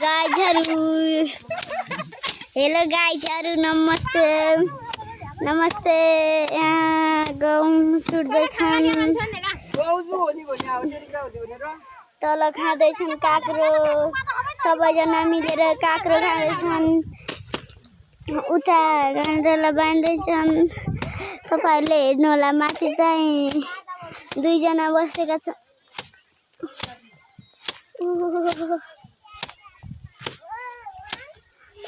गाइजहरु hello गाइजहरु नमस्ते नमस्ते गहुँ सुट्दैछन् तल खाँदैछन् काक्रो सबैजना मिलेर काक्रो खाँदैछन् उता घाँडोलाई बाँध्दैछन् तपाईहरुले हेर्नु होला माथि चाहिँ दुईजना बसेका छन्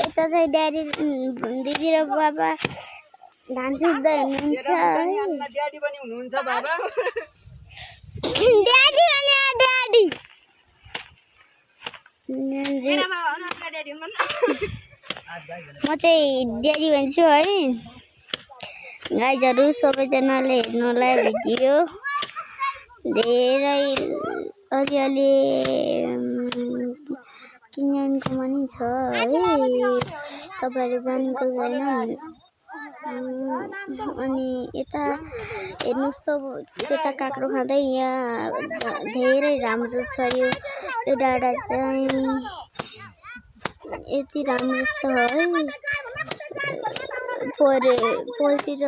यता चाहिँ ड्याडी दिदी र बाबा धान सुट्दै हुनुहुन्छ ड्याडी पनि हुनुहुन्छ बाबा ड्याडी भने ड्याडी म चाहिँ ड्याडी भन्छु है गाइजहरु सबैजनाले हेर्नुलाई भिडियो धेरै अलिअलि किनेको पनि छ है तपाईहरु जानेको छैन अनि यता हेर्नुस् त त्यता काक्रो खाँदै यहाँ धेरै राम्रो छ यो डाँडा चाहिँ यति राम्रो छ है पोलतिर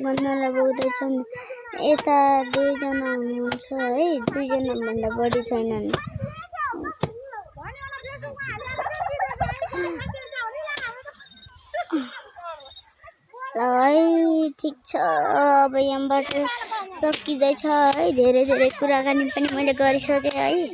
गन्धलाई बोक्दैछन् यता दुईजना हुनुहुन्छ है दुईजना भन्दा बढी छैनन् है ठीक छ अब यहाँबाट सकिँदैछ है धेरै कुराकानी पनि मैले गरिसकेँ है।